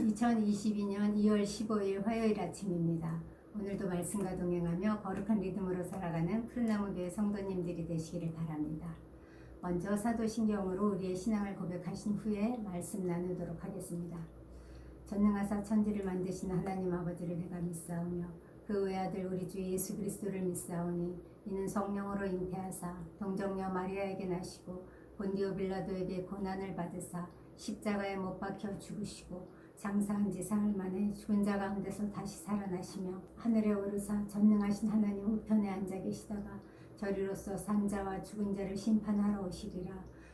2022년 2월 15일 화요일 아침입니다. 오늘도 말씀과 동행하며 거룩한 리듬으로 살아가는 푸른나무교회 성도님들이 되시기를 바랍니다. 먼저 사도신경으로 우리의 신앙을 고백하신 후에 말씀 나누도록 하겠습니다. 전능하사 천지를 만드신 하나님 아버지를 내가 믿사오며 그 외아들 우리 주 예수 그리스도를 믿사오니 이는 성령으로 잉태하사 동정녀 마리아에게 나시고 본디오 빌라도에게 고난을 받으사 십자가에 못 박혀 죽으시고 장사한 지 사흘 만에 죽은 자 가운데서 다시 살아나시며 하늘에 오르사 전능하신 하나님 우편에 앉아 계시다가 저리로서 산 자와 죽은 자를 심판하러 오시리라.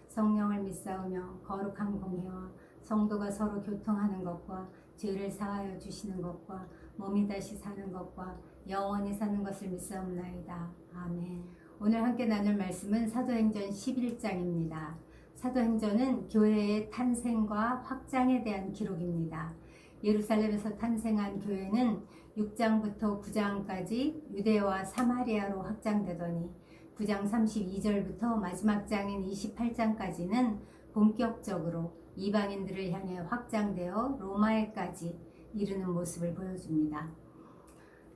성령을 믿사오며 거룩한 공회와 성도가 서로 교통하는 것과 죄를 사하여 주시는 것과 몸이 다시 사는 것과 영원히 사는 것을 믿사옵나이다. 아멘. 오늘 함께 나눌 말씀은 사도행전 11장입니다. 사도행전은 교회의 탄생과 확장에 대한 기록입니다. 예루살렘에서 탄생한 교회는 6장부터 9장까지 유대와 사마리아로 확장되더니 9장 32절부터 마지막 장인 28장까지는 본격적으로 이방인들을 향해 확장되어 로마에까지 이르는 모습을 보여줍니다.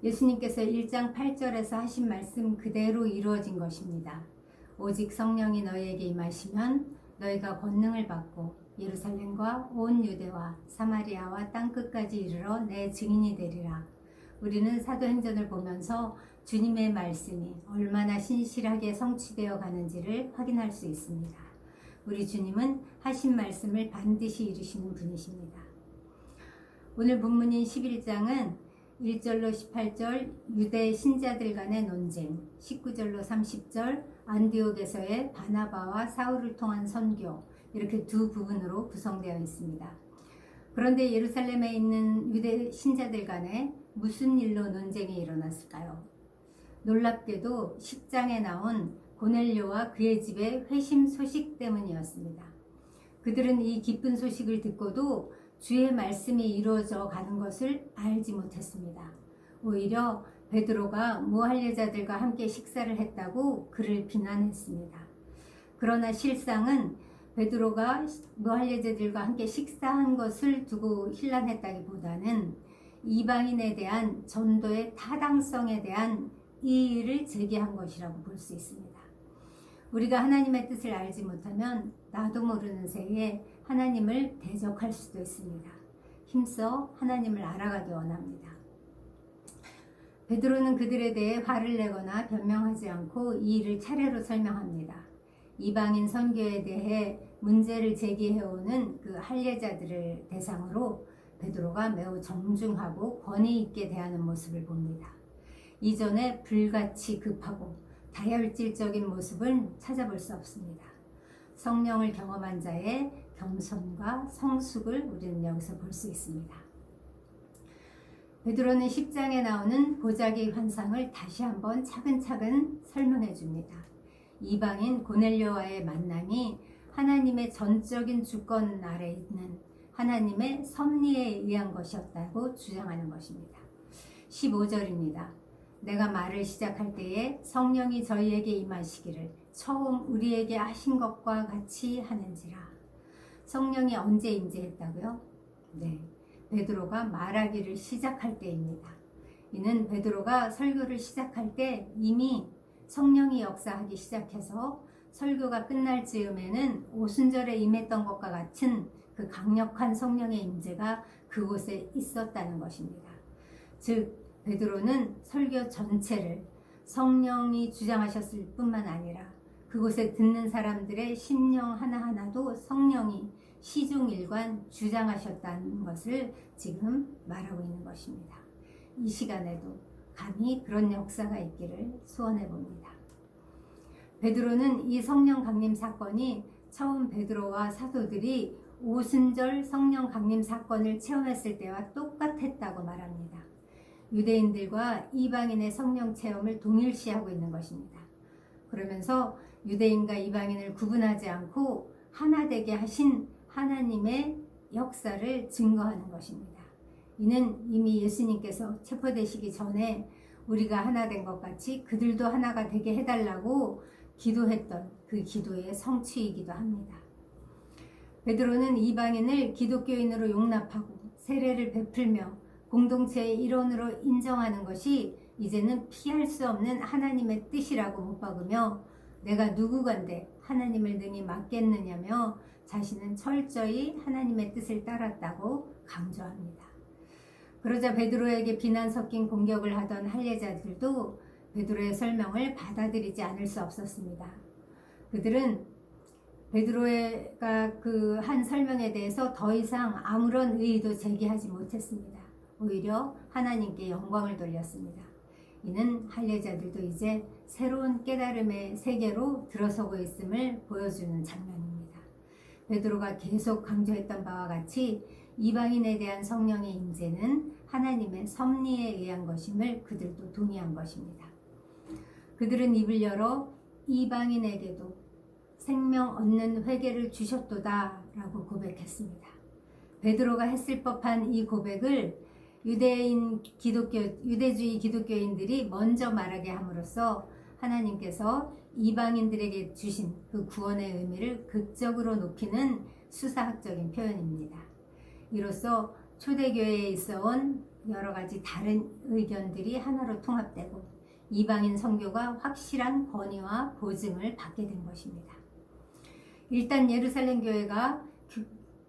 예수님께서 1장 8절에서 하신 말씀 그대로 이루어진 것입니다. 오직 성령이 너희에게 임하시면 너희가 권능을 받고 예루살렘과 온 유대와 사마리아와 땅끝까지 이르러 내 증인이 되리라. 우리는 사도행전을 보면서 주님의 말씀이 얼마나 신실하게 성취되어 가는지를 확인할 수 있습니다. 우리 주님은 하신 말씀을 반드시 이루시는 분이십니다. 오늘 본문인 11장은 1절로 18절 유대 신자들 간의 논쟁, 19절로 30절 안디옥에서의 바나바와 사울을 통한 선교, 이렇게 두 부분으로 구성되어 있습니다. 그런데 예루살렘에 있는 유대 신자들 간에 무슨 일로 논쟁이 일어났을까요? 놀랍게도 10장에 나온 고넬료와 그의 집의 회심 소식 때문이었습니다. 그들은 이 기쁜 소식을 듣고도 주의 말씀이 이루어져 가는 것을 알지 못했습니다. 오히려 베드로가 무할례자들과 함께 식사를 했다고 그를 비난했습니다. 그러나 실상은 베드로가 무할례자들과 함께 식사한 것을 두고 혼란했다기보다는 이방인에 대한 전도의 타당성에 대한 이의를 제기한 것이라고 볼 수 있습니다. 우리가 하나님의 뜻을 알지 못하면 나도 모르는 새에 하나님을 대적할 수도 있습니다. 힘써 하나님을 알아가기 원합니다. 베드로는 그들에 대해 화를 내거나 변명하지 않고 이 일을 차례로 설명합니다. 이방인 선교에 대해 문제를 제기해오는 그 할례자들을 대상으로 베드로가 매우 정중하고 권위 있게 대하는 모습을 봅니다. 이전에 불같이 급하고 다혈질적인 모습은 찾아볼 수 없습니다. 성령을 경험한 자의 겸손과 성숙을 우리는 여기서 볼 수 있습니다. 베드로는 10장에 나오는 보자기 환상을 다시 한번 차근차근 설명해 줍니다. 이방인 고넬료와의 만남이 하나님의 전적인 주권 아래 있는 하나님의 섭리에 의한 것이었다고 주장하는 것입니다. 15절입니다. 내가 말을 시작할 때에 성령이 저희에게 임하시기를 처음 우리에게 하신 것과 같이 하는지라. 성령이 언제 임재했다고요? 네, 베드로가 말하기를 시작할 때입니다. 이는 베드로가 설교를 시작할 때 이미 성령이 역사하기 시작해서 설교가 끝날 즈음에는 오순절에 임했던 것과 같은 그 강력한 성령의 임재가 그곳에 있었다는 것입니다. 즉 베드로는 설교 전체를 성령이 주장하셨을 뿐만 아니라 그곳에 듣는 사람들의 심령 하나하나도 성령이 시종일관 주장하셨다는 것을 지금 말하고 있는 것입니다. 이 시간에도 감히 그런 역사가 있기를 소원해 봅니다. 베드로는 이 성령 강림 사건이 처음 베드로와 사도들이 오순절 성령 강림 사건을 체험했을 때와 똑같았다고 말합니다. 유대인들과 이방인의 성령 체험을 동일시하고 있는 것입니다. 그러면서 유대인과 이방인을 구분하지 않고 하나 되게 하신 하나님의 역사를 증거하는 것입니다. 이는 이미 예수님께서 체포되시기 전에 우리가 하나 된 것 같이 그들도 하나가 되게 해달라고 기도했던 그 기도의 성취이기도 합니다. 베드로는 이방인을 기독교인으로 용납하고 세례를 베풀며 공동체의 일원으로 인정하는 것이 이제는 피할 수 없는 하나님의 뜻이라고 못 박으며 내가 누구건데 하나님을 능히 맡겠느냐며 자신은 철저히 하나님의 뜻을 따랐다고 강조합니다. 그러자 베드로에게 비난 섞인 공격을 하던 할례자들도 베드로의 설명을 받아들이지 않을 수 없었습니다. 그들은 베드로가 그 한 설명에 대해서 더 이상 아무런 의의도 제기하지 못했습니다. 오히려 하나님께 영광을 돌렸습니다. 이는 할례자들도 이제 새로운 깨달음의 세계로 들어서고 있음을 보여주는 장면입니다. 베드로가 계속 강조했던 바와 같이 이방인에 대한 성령의 임재는 하나님의 섭리에 의한 것임을 그들도 동의한 것입니다. 그들은 입을 열어 이방인에게도 생명 얻는 회개를 주셨도다 라고 고백했습니다. 베드로가 했을 법한 이 고백을 유대주의 기독교인들이 먼저 말하게 함으로써 하나님께서 이방인들에게 주신 그 구원의 의미를 극적으로 높이는 수사학적인 표현입니다. 이로써 초대교회에 있어온 여러 가지 다른 의견들이 하나로 통합되고 이방인 선교가 확실한 권위와 보증을 받게 된 것입니다. 일단 예루살렘 교회가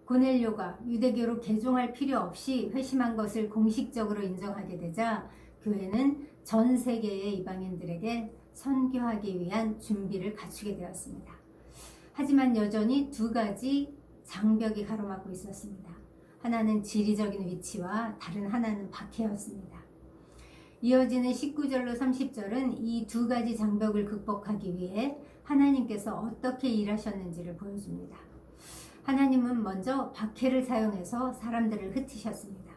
고넬료가 유대교로 개종할 필요 없이 회심한 것을 공식적으로 인정하게 되자 교회는 전 세계의 이방인들에게 선교하기 위한 준비를 갖추게 되었습니다. 하지만 여전히 두 가지 장벽이 가로막고 있었습니다. 하나는 지리적인 위치와 다른 하나는 박해였습니다. 이어지는 19절로 30절은 이 두 가지 장벽을 극복하기 위해 하나님께서 어떻게 일하셨는지를 보여줍니다. 하나님은 먼저 박해를 사용해서 사람들을 흩으셨습니다.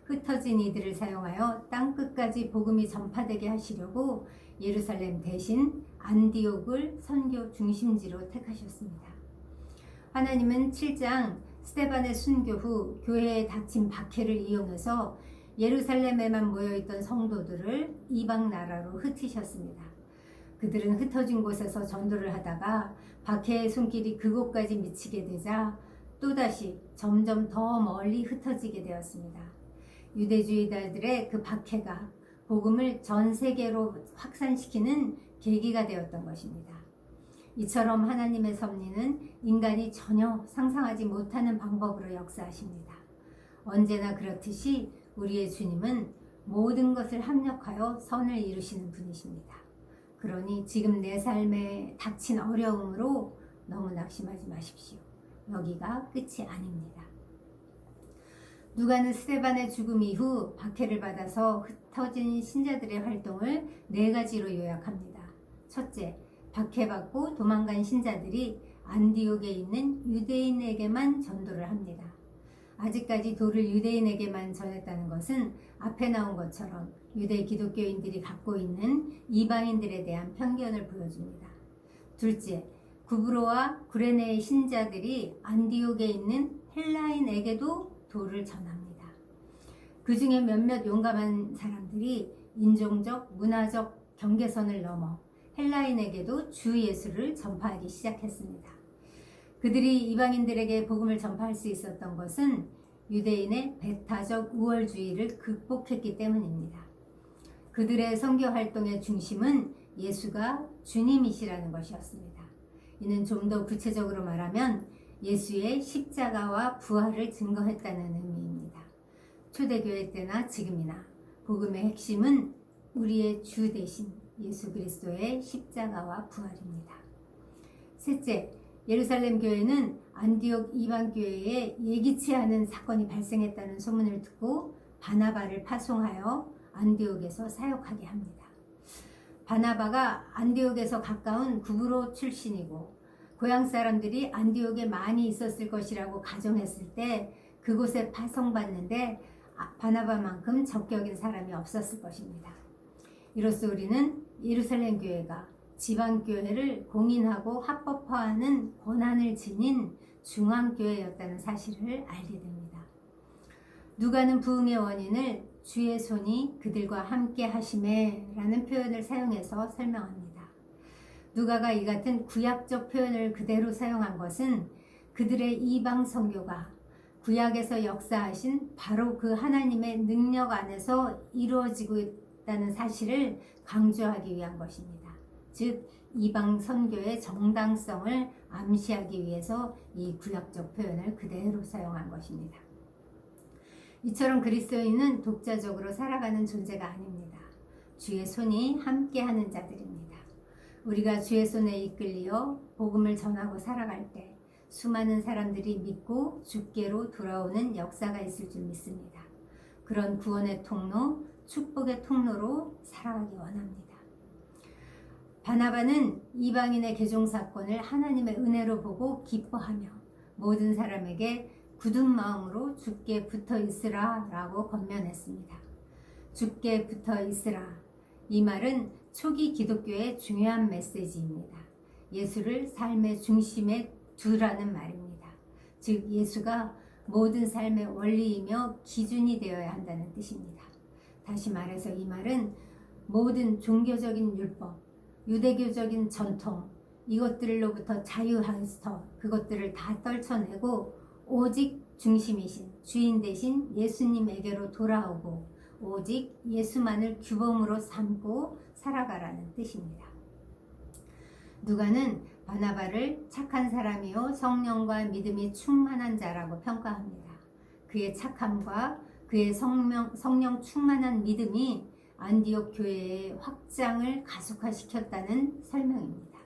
흩어진 이들을 사용하여 땅끝까지 복음이 전파되게 하시려고 예루살렘 대신 안디옥을 선교 중심지로 택하셨습니다. 하나님은 7장 스데반의 순교 후 교회에 닥친 박해를 이용해서 예루살렘에만 모여있던 성도들을 이방 나라로 흩으셨습니다. 그들은 흩어진 곳에서 전도를 하다가 박해의 손길이 그곳까지 미치게 되자 또다시 점점 더 멀리 흩어지게 되었습니다. 유대주의자들의 그 박해가 복음을 전 세계로 확산시키는 계기가 되었던 것입니다. 이처럼 하나님의 섭리는 인간이 전혀 상상하지 못하는 방법으로 역사하십니다. 언제나 그렇듯이 우리의 주님은 모든 것을 합력하여 선을 이루시는 분이십니다. 그러니 지금 내 삶에 닥친 어려움으로 너무 낙심하지 마십시오. 여기가 끝이 아닙니다. 누가는 스데반의 죽음 이후 박해를 받아서 흩어진 신자들의 활동을 4가지로 요약합니다. 첫째, 박해받고 도망간 신자들이 안디옥에 있는 유대인에게만 전도를 합니다. 아직까지 도를 유대인에게만 전했다는 것은 앞에 나온 것처럼 유대 기독교인들이 갖고 있는 이방인들에 대한 편견을 보여줍니다. 둘째, 구브로와 구레네의 신자들이 안디옥에 있는 헬라인에게도 도를 전합니다. 그 중에 몇몇 용감한 사람들이 인종적, 문화적 경계선을 넘어 헬라인에게도 주 예수를 전파하기 시작했습니다. 그들이 이방인들에게 복음을 전파할 수 있었던 것은 유대인의 배타적 우월주의를 극복했기 때문입니다. 그들의 선교 활동의 중심은 예수가 주님이시라는 것이었습니다. 이는 좀 더 구체적으로 말하면 예수의 십자가와 부활을 증거했다는 의미입니다. 초대교회 때나 지금이나 복음의 핵심은 우리의 주 대신 예수 그리스도의 십자가와 부활입니다. 셋째, 예루살렘 교회는 안디옥 이방교회에 예기치 않은 사건이 발생했다는 소문을 듣고 바나바를 파송하여 안디옥에서 사역하게 합니다. 바나바가 안디옥에서 가까운 구브로 출신이고 고향 사람들이 안디옥에 많이 있었을 것이라고 가정했을 때 그곳에 파송받는데 바나바만큼 적격인 사람이 없었을 것입니다. 이로써 우리는 예루살렘 교회가 지방교회를 공인하고 합법화하는 권한을 지닌 중앙교회였다는 사실을 알게 됩니다. 누가는 부흥의 원인을 주의 손이 그들과 함께 하심에 라는 표현을 사용해서 설명합니다. 누가가 이 같은 구약적 표현을 그대로 사용한 것은 그들의 이방 선교가 구약에서 역사하신 바로 그 하나님의 능력 안에서 이루어지고 있다는 사실을 강조하기 위한 것입니다. 즉 이방 선교의 정당성을 암시하기 위해서 이 구약적 표현을 그대로 사용한 것입니다. 이처럼 그리스도인은 독자적으로 살아가는 존재가 아닙니다. 주의 손이 함께하는 자들입니다. 우리가 주의 손에 이끌려 복음을 전하고 살아갈 때 수많은 사람들이 믿고 주께로 돌아오는 역사가 있을 줄 믿습니다. 그런 구원의 통로, 축복의 통로로 살아가기 원합니다. 바나바는 이방인의 개종 사건을 하나님의 은혜로 보고 기뻐하며 모든 사람에게 굳은 마음으로 주께 붙어 있으라 라고 권면했습니다. 주께 붙어 있으라. 이 말은 초기 기독교의 중요한 메시지입니다. 예수를 삶의 중심에 두라는 말입니다. 즉 예수가 모든 삶의 원리이며 기준이 되어야 한다는 뜻입니다. 다시 말해서 이 말은 모든 종교적인 율법, 유대교적인 전통, 이것들로부터 자유하여서 그것들을 다 떨쳐내고 오직 중심이신 주인 되신 예수님에게로 돌아오고 오직 예수만을 규범으로 삼고 살아가라는 뜻입니다. 누가는 바나바를 착한 사람이요 성령과 믿음이 충만한 자라고 평가합니다. 그의 착함과 그의 성령 충만한 믿음이 안디옥 교회의 확장을 가속화시켰다는 설명입니다.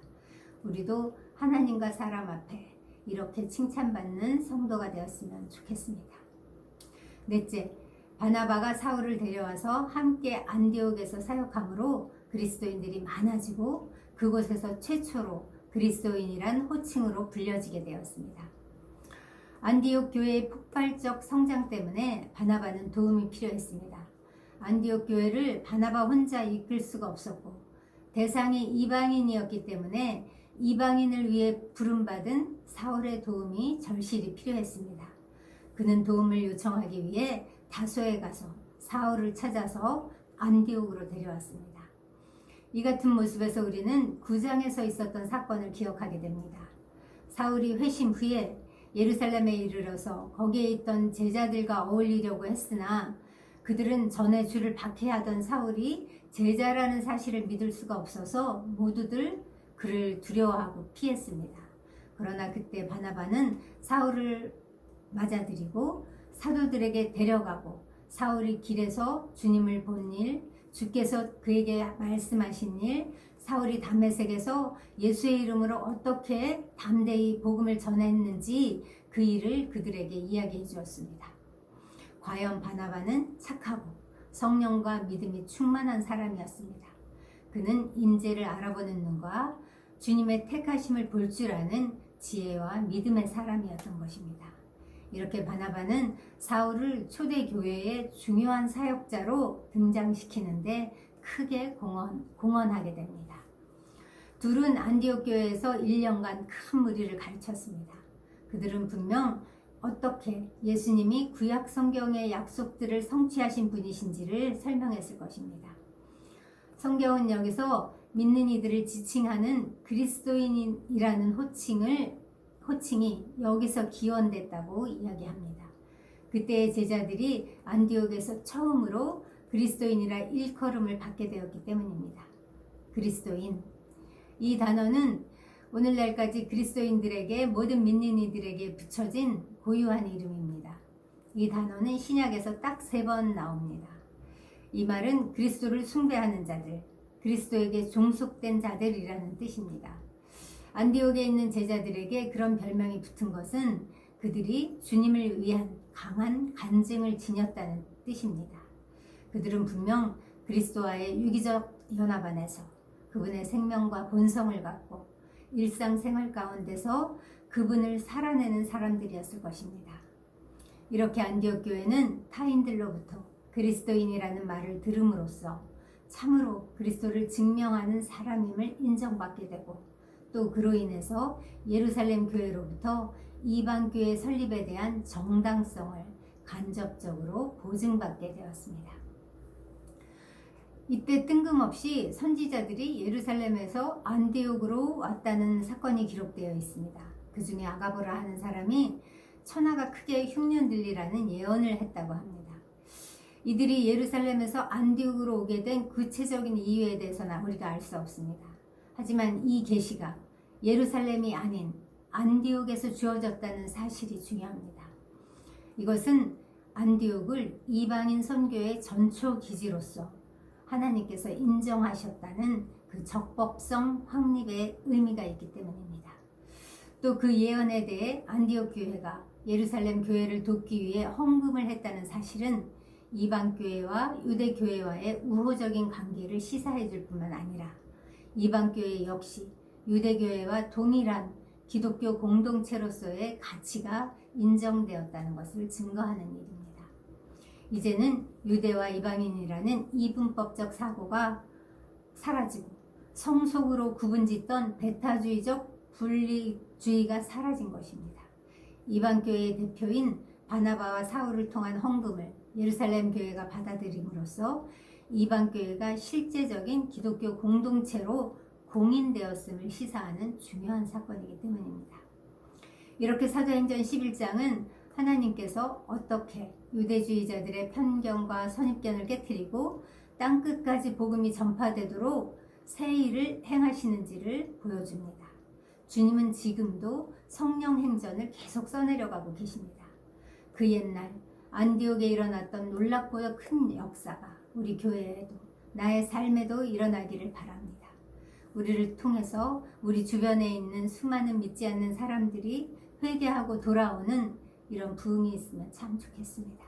우리도 하나님과 사람 앞에 이렇게 칭찬받는 성도가 되었으면 좋겠습니다. 넷째, 바나바가 사울을 데려와서 함께 안디옥에서 사역함으로 그리스도인들이 많아지고 그곳에서 최초로 그리스도인이란 호칭으로 불려지게 되었습니다. 안디옥 교회의 폭발적 성장 때문에 바나바는 도움이 필요했습니다. 안디옥 교회를 바나바 혼자 이끌 수가 없었고 대상이 이방인이었기 때문에 이방인을 위해 부름받은 사울의 도움이 절실히 필요했습니다. 그는 도움을 요청하기 위해 다소에 가서 사울을 찾아서 안디옥으로 데려왔습니다. 이 같은 모습에서 우리는 9장에서 있었던 사건을 기억하게 됩니다. 사울이 회심 후에 예루살렘에 이르러서 거기에 있던 제자들과 어울리려고 했으나 그들은 전에 주를 박해하던 사울이 제자라는 사실을 믿을 수가 없어서 모두들 그를 두려워하고 피했습니다. 그러나 그때 바나바는 사울을 맞아들이고 사도들에게 데려가고 사울이 길에서 주님을 본 일, 주께서 그에게 말씀하신 일, 사울이 다메섹에서 예수의 이름으로 어떻게 담대히 복음을 전했는지 그 일을 그들에게 이야기해 주었습니다. 과연 바나바는 착하고 성령과 믿음이 충만한 사람이었습니다. 그는 인재를 알아보는 눈과 주님의 택하심을 볼 줄 아는 지혜와 믿음의 사람이었던 것입니다. 이렇게 바나바는 사울을 초대교회의 중요한 사역자로 등장시키는데 크게 공헌하게 됩니다. 둘은 안디옥 교회에서 1년간 큰 무리를 가르쳤습니다. 그들은 분명 어떻게 예수님이 구약 성경의 약속들을 성취하신 분이신지를 설명했을 것입니다. 성경은 여기서 믿는 이들을 지칭하는 그리스도인이라는 호칭이 여기서 기원됐다고 이야기합니다. 그때의 제자들이 안디옥에서 처음으로 그리스도인이라 일컬음을 받게 되었기 때문입니다. 그리스도인, 이 단어는 오늘날까지 그리스도인들에게 모든 믿는 이들에게 붙여진 고유한 이름입니다. 이 단어는 신약에서 딱 3번 나옵니다. 이 말은 그리스도를 숭배하는 자들, 그리스도에게 종속된 자들이라는 뜻입니다. 안디옥에 있는 제자들에게 그런 별명이 붙은 것은 그들이 주님을 위한 강한 간증을 지녔다는 뜻입니다. 그들은 분명 그리스도와의 유기적 연합 안에서 그분의 생명과 본성을 갖고 일상생활 가운데서 그분을 살아내는 사람들이었을 것입니다. 이렇게 안디옥 교회는 타인들로부터 그리스도인이라는 말을 들음으로써 참으로 그리스도를 증명하는 사람임을 인정받게 되고 또 그로 인해서 예루살렘 교회로부터 이방 교회 설립에 대한 정당성을 간접적으로 보증받게 되었습니다. 이때 뜬금없이 선지자들이 예루살렘에서 안디옥으로 왔다는 사건이 기록되어 있습니다. 그 중에 아가보라 하는 사람이 천하가 크게 흉년들리라는 예언을 했다고 합니다. 이들이 예루살렘에서 안디옥으로 오게 된 구체적인 이유에 대해서는 우리가 알 수 없습니다. 하지만 이 계시가 예루살렘이 아닌 안디옥에서 주어졌다는 사실이 중요합니다. 이것은 안디옥을 이방인 선교의 전초 기지로서 하나님께서 인정하셨다는 그 적법성 확립의 의미가 있기 때문입니다. 또 그 예언에 대해 안디옥 교회가 예루살렘 교회를 돕기 위해 헌금을 했다는 사실은 이방 교회와 유대 교회와의 우호적인 관계를 시사해 줄 뿐만 아니라 이방 교회 역시 유대 교회와 동일한 기독교 공동체로서의 가치가 인정되었다는 것을 증거하는 일입니다. 이제는 유대와 이방인이라는 이분법적 사고가 사라지고 성속으로 구분짓던 배타주의적 분리주의가 사라진 것입니다. 이방교회의 대표인 바나바와 사울을 통한 헌금을 예루살렘 교회가 받아들임으로써 이방교회가 실제적인 기독교 공동체로 공인되었음을 시사하는 중요한 사건이기 때문입니다. 이렇게 사도행전 11장은 하나님께서 어떻게 유대주의자들의 편견과 선입견을 깨트리고 땅끝까지 복음이 전파되도록 새 일을 행하시는지를 보여줍니다. 주님은 지금도 성령 행전을 계속 써내려가고 계십니다. 그 옛날 안디옥에 일어났던 놀랍고도 큰 역사가 우리 교회에도 나의 삶에도 일어나기를 바랍니다. 우리를 통해서 우리 주변에 있는 수많은 믿지 않는 사람들이 회개하고 돌아오는 이런 부흥이 있으면 참 좋겠습니다.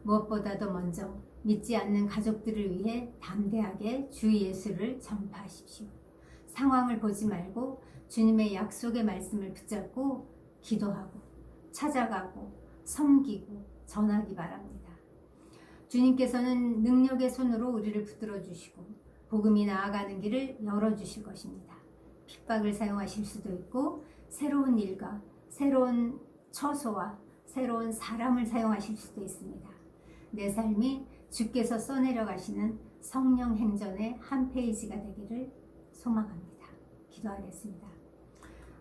무엇보다도 먼저 믿지 않는 가족들을 위해 담대하게 주 예수를 전파하십시오. 상황을 보지 말고 주님의 약속의 말씀을 붙잡고 기도하고 찾아가고 섬기고 전하기 바랍니다. 주님께서는 능력의 손으로 우리를 붙들어 주시고 복음이 나아가는 길을 열어주실 것입니다. 핍박을 사용하실 수도 있고 새로운 일과 새로운 처소와 새로운 사람을 사용하실 수도 있습니다. 내 삶이 주께서 써내려 가시는 성령 행전의 한 페이지가 되기를 소망합니다. 기도하겠습니다.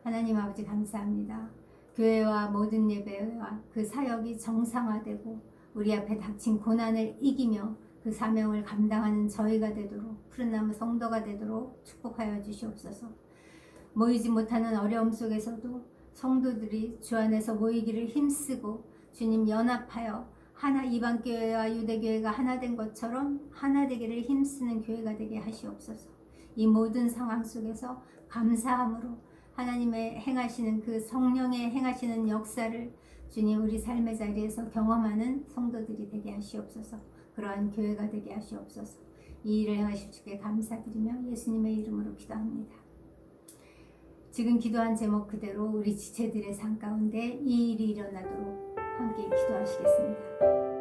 하나님 아버지 감사합니다. 교회와 모든 예배와 그 사역이 정상화되고 우리 앞에 닥친 고난을 이기며 그 사명을 감당하는 저희가 되도록 푸른나무 성도가 되도록 축복하여 주시옵소서. 모이지 못하는 어려움 속에서도 성도들이 주 안에서 모이기를 힘쓰고 주님 연합하여 하나 이방교회와 유대교회가 하나 된 것처럼 하나 되기를 힘쓰는 교회가 되게 하시옵소서. 이 모든 상황 속에서 감사함으로 하나님의 행하시는 그 성령의 행하시는 역사를 주님 우리 삶의 자리에서 경험하는 성도들이 되게 하시옵소서. 그러한 교회가 되게 하시옵소서. 이 일을 행하실 주께 감사드리며 예수님의 이름으로 기도합니다. 지금 기도한 제목 그대로 우리 지체들의 삶 가운데 이 일이 일어나도록 함께 기도하시겠습니다.